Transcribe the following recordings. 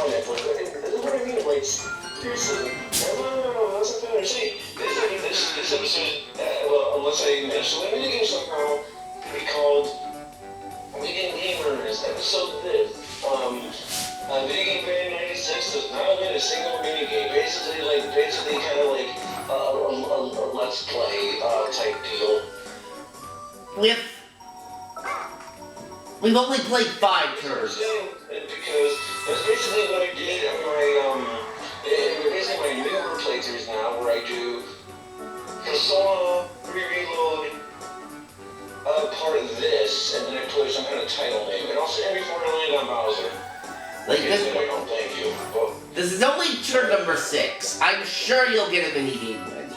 on it, but this is what I mean, like, seriously. No, that's not what I'm saying. This episode, well, unless I mention the minigame somehow, we called Weekend Gamers episode this. Video Game Band 96 does not win a single minigame. Basically kind of like a let's play type deal. We've only played 5 turns. Because that's basically what I did in my newer playthroughs now, where I do Persona Reload part of this, and then I put some kind of title name, and also every before I land on Bowser. Like this, I don't thank you. Well, this is only turn number 6. I'm sure you'll get a minigame win.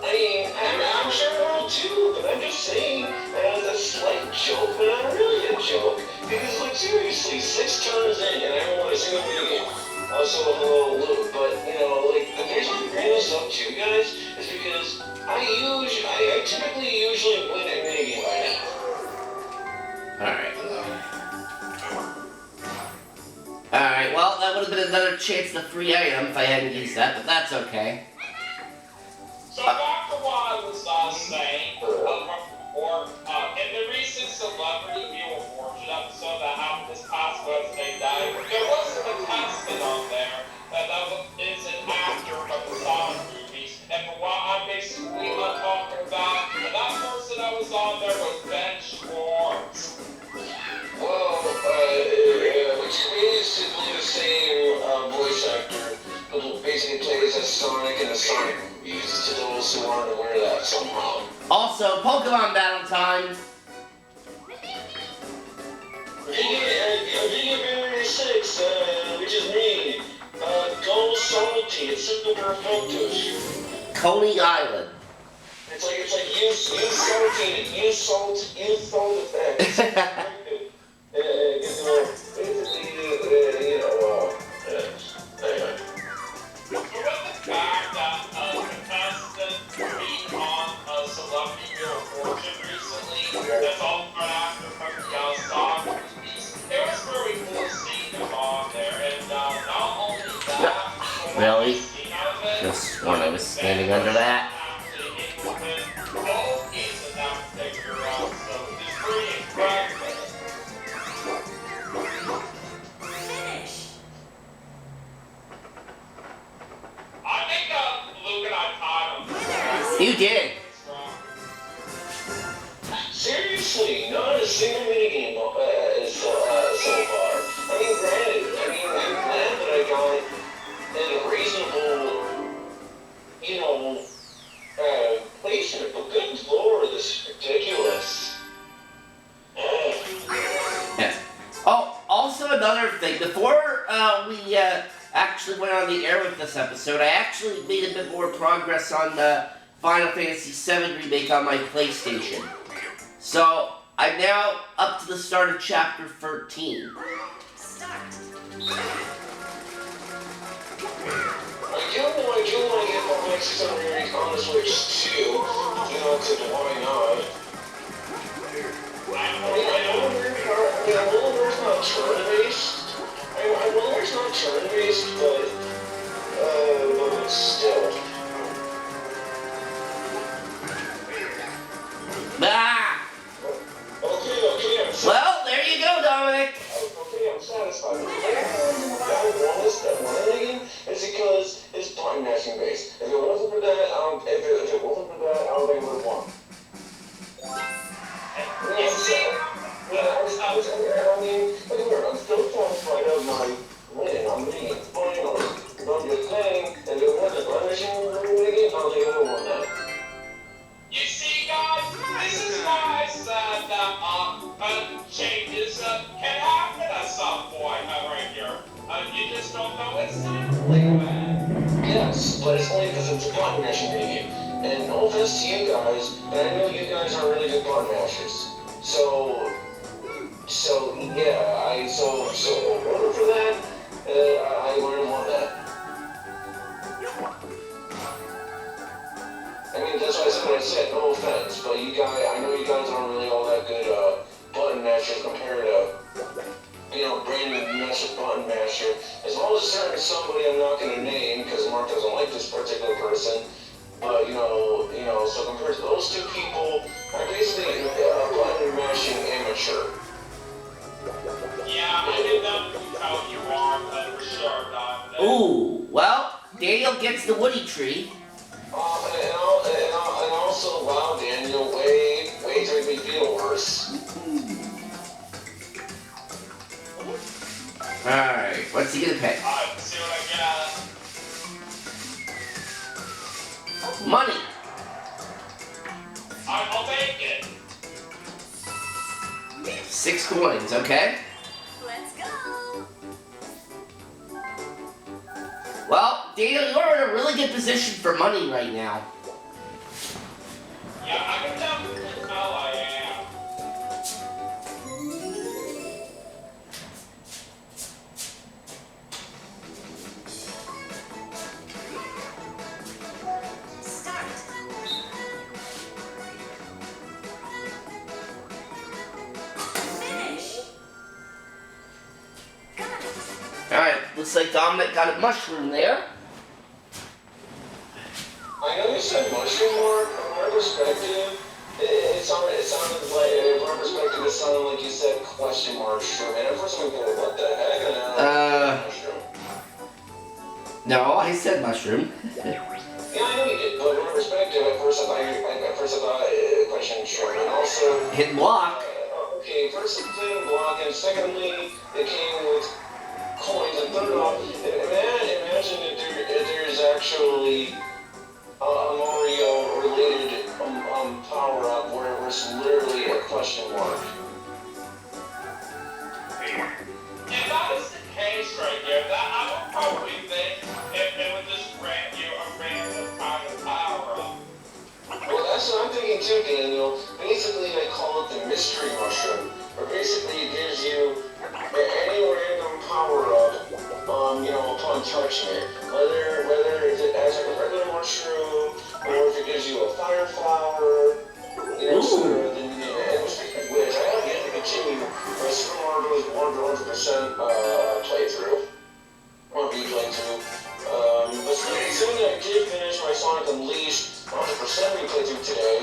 I mean, I'm sure I will too, but I'm just saying as a slight joke, but not really a joke. Because, like, seriously, 6 turns in, and I haven't won a single minigame. Also, a little loop, but, you know, like, the reason I bring this up to you guys is because I typically usually win a minigame by now. Alright, well, that would have been another chance to free item if I hadn't used that, but that's okay. So back to what I was saying, in the recent Celebrity Wheel of Fortune episode that happened this past Wednesday night, there was a contestant on there that is an actor from the Sonic movies, and for what I'm basically talking about, and that person that was on there was Ben Schwartz. Well, which is the same voice actor who basically plays as Sonic in the Sonic movies, to those who aren't aware of that somehow. Also, Pokemon Battle Time. Video Game 96, which is me. Go Salty, it's super effective. Coney Island. It's like use salt effects. Anyway. Given the fact that a contestant being on a Celebrity Wheel of Fortune recently, that's all an actor from the Sonic movies, it was very cool seeing him on there, and not only that, Really? Just when I was standing under that. You did. Seriously, not a single minigame so far. I mean, granted, I'm glad that I got a reasonable, placement, but good lord, this is ridiculous. Yes. Oh, also another thing. Before we actually went on the air with this episode, I actually made a bit more progress on the Final Fantasy VII Remake on my PlayStation. So, I'm now up to the start of Chapter 13. I do want to get more Maxis on Remake on the Switch too, because why not? I know Willowware's not turn-based. I Willowware's not turn-based, but still. Ah! Okay, Well, there you go, Dominic. Okay, I'm satisfied. The reason why I won this game is because it's button mashing based. If it wasn't for that, I don't think I would have won. I'm still satisfied of my winning. I'm being fine. I'm just saying, if it wasn't button mashing game, I don't think I would have won that. You see, guys, this is why I said that changes can happen at some point right here. You just don't know exactly when. Yes, but it's only because it's a button mashing game. And no offense to you guys, but I know you guys are really good button mashers. So yeah, in order for that, I would have won that. I mean, that's why I said what I said, no offense, but I know you guys aren't really all that good button mashers compared to Brandon Masher, Button Masher, as well as somebody I'm not going to name because Mark doesn't like this particular person. But so compared to those two people, I'm basically a button mashing amateur. Yeah, I didn't know how you are, but for sure, Dom. Ooh, well, Daniel gets the Woody tree. And also, wow, Daniel, way to make me feel worse. Alright, what's he gonna pay? Alright, let's see what I get. Money. I'll take it. 6 coins, okay? Let's go. Well, Daniel, you're in a really good position for money right now. Yeah, I can definitely tell I am. Start. Finish. Got it. Alright, looks like Dominic got a mushroom there. I know you said mushroom Mark. From my perspective, it sounded like, from my perspective, it sounded like you said question mark shroom. And at first I'm going, what the heck? And then I was mushroom. No, I said mushroom. Yeah, I know you did, but from my perspective, at first I thought question shroom. And also, Hit block. okay, first thing block, and secondly, it came with coins, and third off, imagine if there's actually a Mario-related power-up where it was literally a question mark. If that was the case right here, that I would probably think it would just grant you a random kind of power-up. Well, that's what I'm thinking too, Daniel. Basically, I call it the mystery mushroom. Or basically, it gives you any random power-up, upon touching it. Whether it's as a regular mushroom, or if it gives you a fire flower, so then, and speaking of which, I have yet to continue my Super Mario Bros. 100% playthrough. Or replaythrough. But soon I did finish my Sonic Unleashed 100% replaythrough today.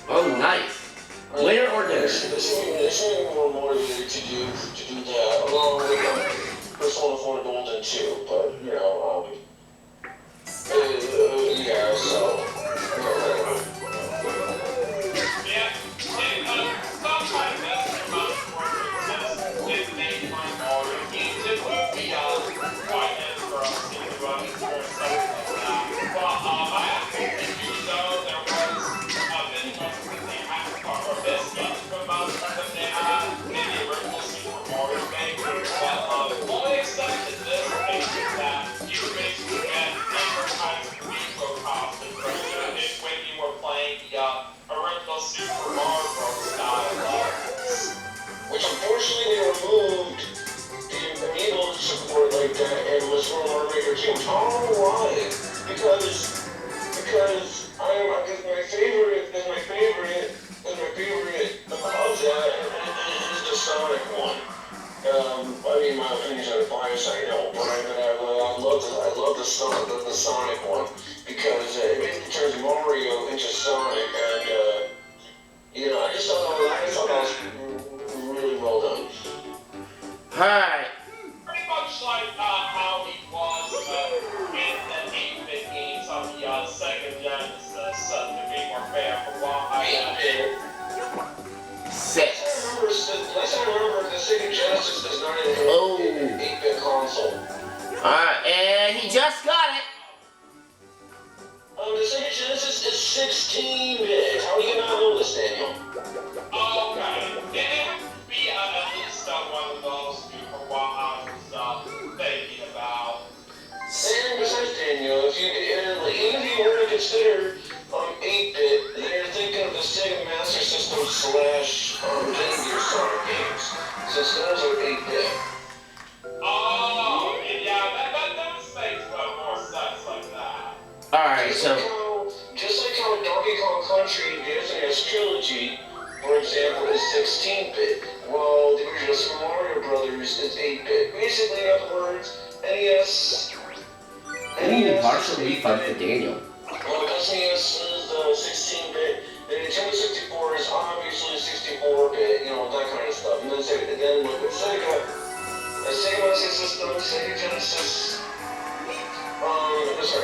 Oh, nice. Winner or dinner? There's something more motivated to do that, along with Persona 4 Golden 2, but, yeah, so, Yeah, and sometimes that's the amount of work it made my Mario games. It would be quite interesting to experience something like that. But I actually do know there was a video that they had to cover this about that they had in the original Super Mario Maker. But the only exception to this is that you basically get different kinds of retro costumes when you were playing the original Super Mario Bros. Style levels. which unfortunately they removed the amiibo support like that, and was for Mario Maker 2. I don't know why, because my favorite of that is the Sonic one. My opinion's on the bias, I know, but I love the Sonic one because it basically turns Mario into Sonic, and I just thought that was really well done. Alright. Pretty much like how he was in the 8-bit games on the Sega Genesis, to be more fair, from what I did. 6. Last I remember, the Sega Genesis is not an 8-bit console. Alright, and he just got it. The Sega Genesis is 16-bit. How do you not know this, Daniel? Okay. It would be at least one of those two for what I was thinking about. And besides, Daniel, even if you were to consider 8-bit, then you're thinking of the Sega Master System / Game Gear Sonic games, since those are 8-bit. Oh, yeah, that does make more sense like that. Alright, so. Just like how Donkey Kong Country, the SNES trilogy, for example, is 16-bit, while the original Super Mario Brothers is 8-bit. Basically, in other words, NES. Ooh, partial refund for Daniel. Well, the SNES is 16-bit. The Nintendo 64 is obviously 64-bit, that kind of stuff. And then look at Sega. Sega Master System, Sega Genesis.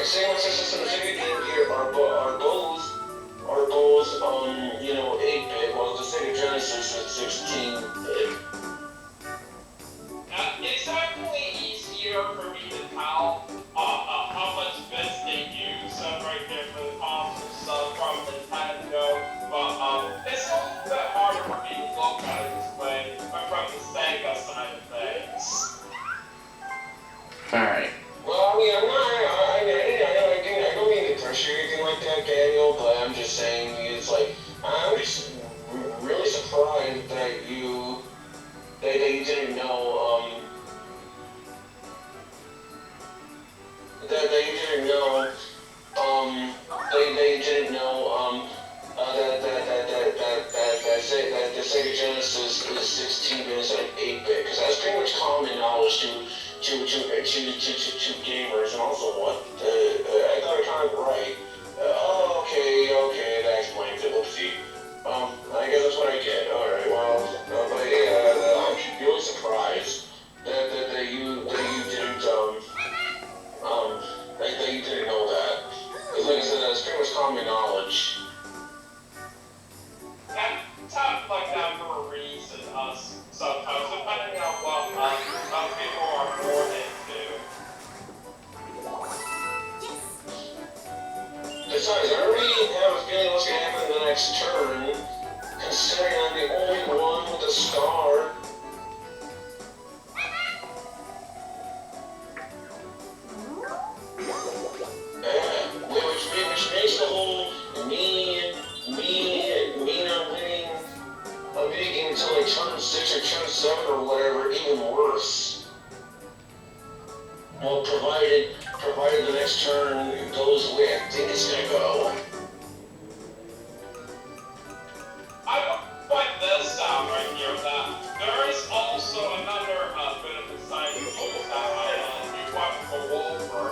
Sega Master System and Sega Game Gear are both 8-bit, while the Sega Genesis is 16-bit. It's definitely easier for me to tell how much bits they use right there for the console from Nintendo, but it's a little bit harder for me to look at it this way from the Sega side of things. Alright. Well, I mean, I don't mean to pressure you or anything like that, Daniel, but I'm just saying, it's like, I'm just really surprised that you didn't know, that the Sega Genesis is 16-bit instead of 8-bit, because that's pretty much common knowledge to gamers, and also what? I thought I kind of right. Okay, that explains it. Oopsie. I guess that's what I get. Alright, well, but yeah, I'm really surprised that you didn't know that. Because like I said, that's pretty much common knowledge. It's happened like that for a reason, sometimes, depending on what people are more into. Besides, I already have a feeling what's going to happen in the next turn, considering I'm the only one with a star. Which makes the whole me not winning a video game until like turn 6 or turn 7 or whatever even worse. Well, provided the next turn goes the way I think it's gonna go. I would point this out right here that there is also another bit of a side news that I do want to go over.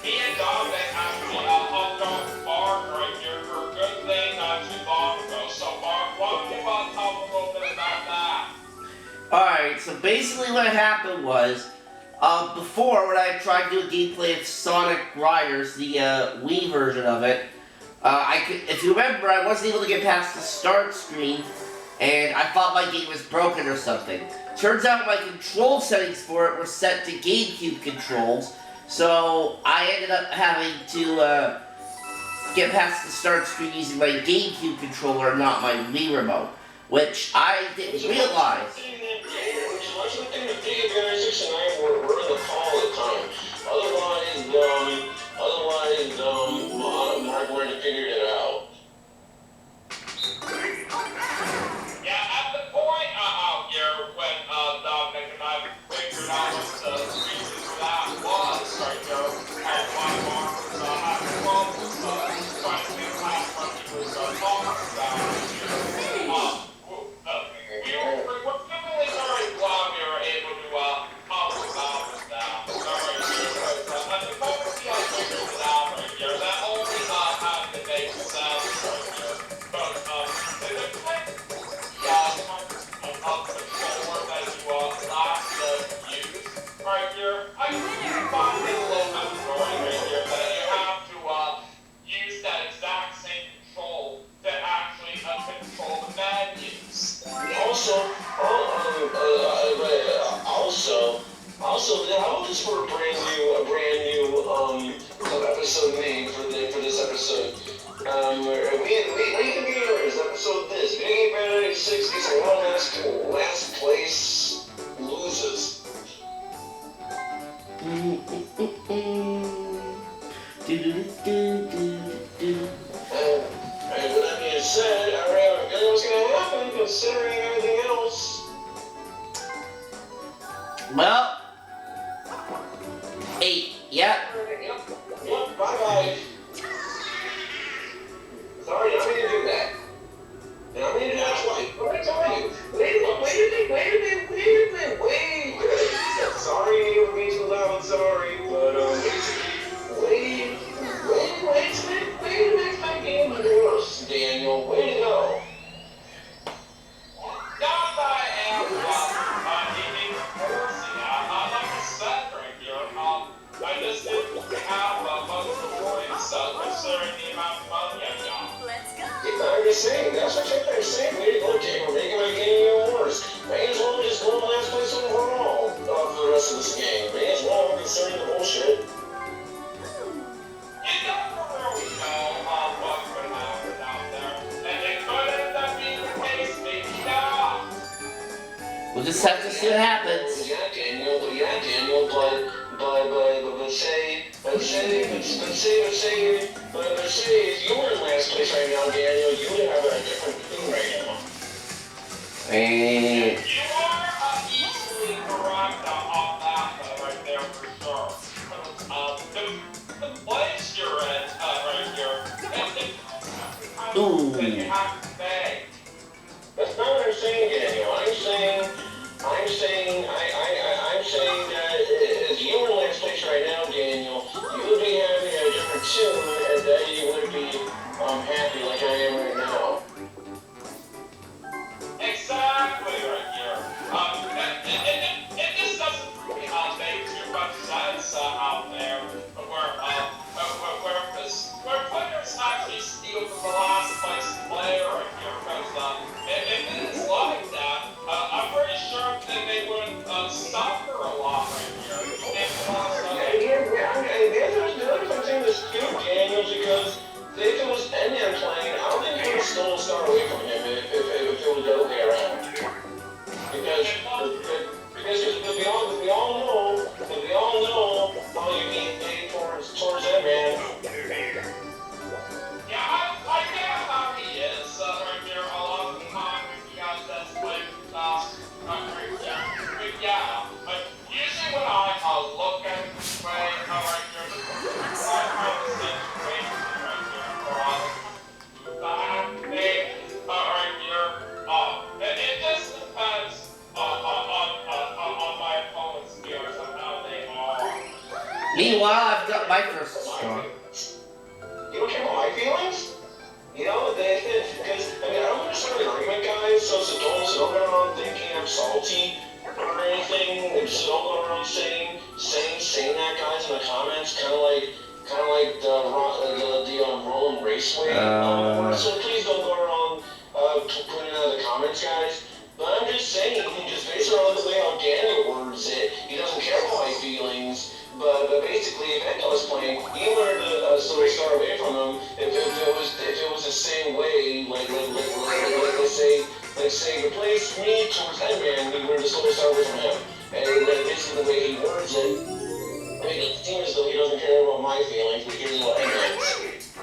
Me and Dominic actually hopped on Mark right here for a good thing not too long ago. So Mark, why don't you tell a little bit about that? Alright, so basically what happened was, before when I tried to do a gameplay of Sonic Riders, the Wii version of it, if you remember, I wasn't able to get past the start screen, and I thought my game was broken or something. Turns out my control settings for it were set to GameCube controls, so I ended up having to get past the start screen using my GameCube controller, not my Wii remote, which I didn't realize. Which is one thing that Video Guys 6 and I were in the call at the time. Otherwise, Mark would have figured it out. Yeah, at the point out here when Dominic and I figured out what the reason for that was, right there, and why Mark was having problems trying to get past what he was talking about here. We were definitely very glad we were able to help him out with that. Right here, because at the moment we figured it out right here, that only had to make sense right here. But the quick controller that you last used right here, I really find it a little bit annoying right here that you have to use that exact same control to actually control the menus. Also, how about this for a brand new episode name for this episode? We is episode this. Video Game Paradise 60, so last place loses. And with that being said, I already have a feeling what's going to happen, considering everything else. Well, 8, yep. Yep, bye-bye. Sorry, I didn't mean to do that. I didn't mean to do that twice. sorry, but basically, way to make my game worse, Daniel. Way to go. Not that I am, like I said right here, I just didn't have much of a voice, considering the amount of money I got. Let's go. Yeah, I'm just saying, that's what I'm saying. Way to go, Daniel. Making my game even worse. May as well just go in last place overall for the rest of this game. May as well, considering the bullshit. You never really know what could happen out there, and it could end up being the case, maybe not. We'll just have to see what happens. Yeah, Daniel, but say, if you were in last place right now, Daniel, you would have a different thing right now. And You are easily correct on that right there for sure. The place you're in right here, Ooh. and you have to pay. That's not what I'm saying, Daniel. I'm saying that if you were in last place right now, Daniel, you would be having a different tune, and that you would be happy like I am right now. Exactly right here. It just doesn't really make too much sense out there where players actually steal from the last place player right here. Because if it is like that, I'm pretty sure that they would suffer a lot right here. If The other thing that's good, Daniel, because if it was Enya playing, I don't think he would have stolen a star away from him if it was the other way around. Because we all know how you get paid towards that man. Yeah, I get how he is right here a lot of the time because that's like right there. But yeah, but usually when I look at it this way, right here, I have the situation right here where I that thing right here. It just depends on my opponent's skills and how they are. meanwhile, I've got my first star. You don't care about my feelings? You know, because, I don't want to start an argument, guys, so don't go around thinking I'm salty or anything, and so don't go around saying that, guys, in the comments, kind of like the Roland Raceway. So please don't go around putting it in the comments, guys. But I'm just saying, just based on the way how Daniel words it, he doesn't care about my feelings. But basically, if Enya was playing, he learned to sort of start away from him. If it was the same way, like let's say replace me towards Endman, we learned to sort of start away from him. And basically the way he words it, I mean, it seems as though he doesn't care about my feelings, but he cares about Endman's.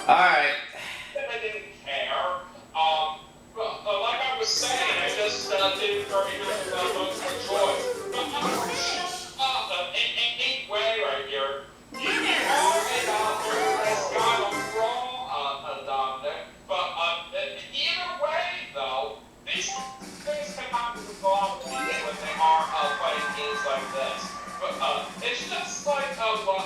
Alright. I didn't care. Like I was saying, I just didn't very much enjoy. Way right here. You are a nice guy overall, Dominic, but either way, though, these things can happen to a lot of people when they are playing games like this. But it's just like what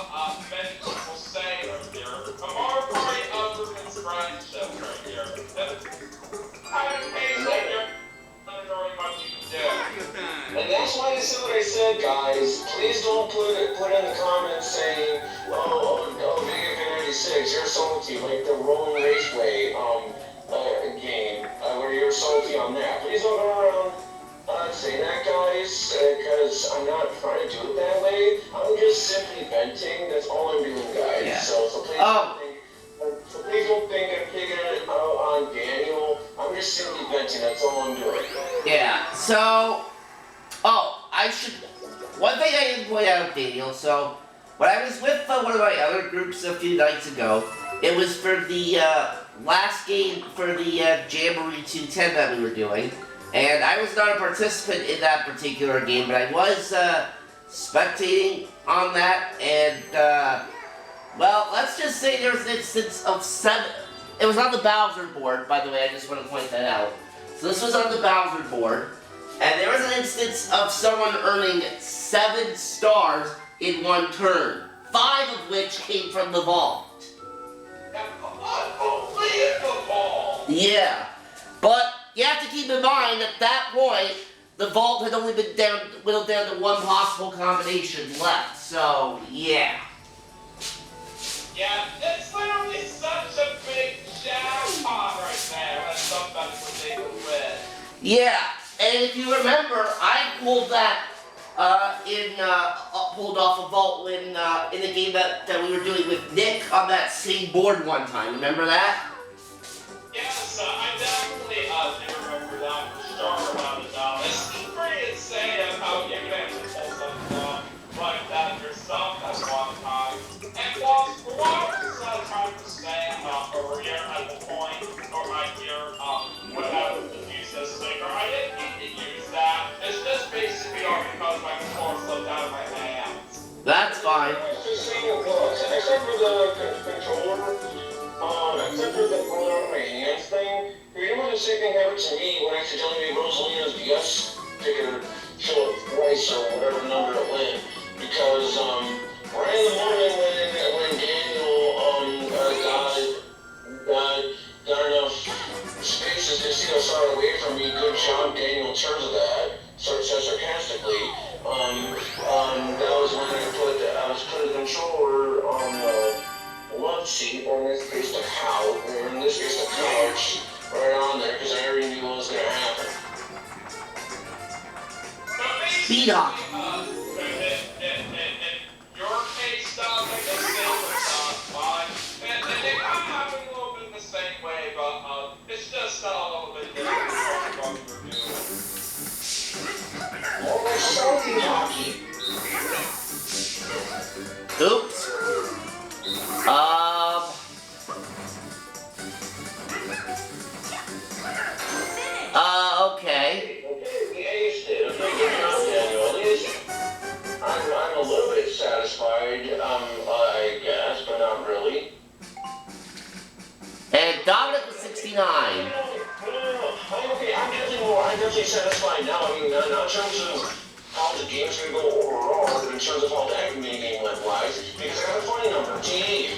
many people say right here. A more party ruins friendship right here. Having a case like here, there's very much you can do. And that's why I said what I said, guys. Please don't put in the comments saying, Vega 96, you're salty, like the Roland Raceway game, where you're salty on that. Please don't go around saying that, guys, because I'm not trying to do it that way. I'm just simply venting. That's all I'm doing, guys. Yeah. So please don't think I'm taking it out on Daniel. I'm just simply venting. That's all I'm doing. Yeah, so... One thing I didn't point out, Daniel, so... When I was with one of my other groups a few nights ago, it was for the last game for the Jamboree 210 that we were doing. And I was not a participant in that particular game, but I was spectating on that. And, well, let's just say there was an instance of 7... It was on the Bowser board, by the way, I just want to point that out. So this was on the Bowser board. And there was an instance of someone earning 7 stars in one turn, 5 of which came from the vault. Unbelievable! Yeah, but you have to keep in mind at that point, the vault had only been whittled down to one possible combination left, so yeah. Yeah, it's literally such a big jackpot right there that somebody was able to win. Yeah, and if you remember, I pulled that pulled off a vault when in the game that we were doing with Nick on that same board one time. Remember that? Yes, I definitely do remember that for sure about it. It's pretty insane how you can actually pull something like that yourself at one time. And while I was trying to say over here at the point, or right here, when I was to use this finger, I didn't need to use that. It's just basically all because my controller slipped out of my hands. That's fine. Except for the controller, except for the pulling out my hands thing, remember the same thing happened to me when I accidentally made Rosalina's DS ticker show up twice or whatever number it went. Because right in the morning when Daniel got enough spaces to see us far away from me, good job Daniel in terms of that, sort of said sarcastically. That was when I was putting the controller on the love seat, or in this case the couch, or in this case the couch, right on there, because I already knew what was going to happen. Speed up. In your case, like the same with mine, and they kind of happen a little bit in the same way, but it's just a little bit different from what we were doing. More like salty hockey. Oops. Okay. We aced it. Okay, good job, Daniel. At least I'm a little bit satisfied, I guess, but not really. And Dominic was 69. No. I'm okay. I'm definitely satisfied now. I mean, not in terms of how the game's gonna go overall, but in terms of how that mini game went wise, because I got a funny number, T8.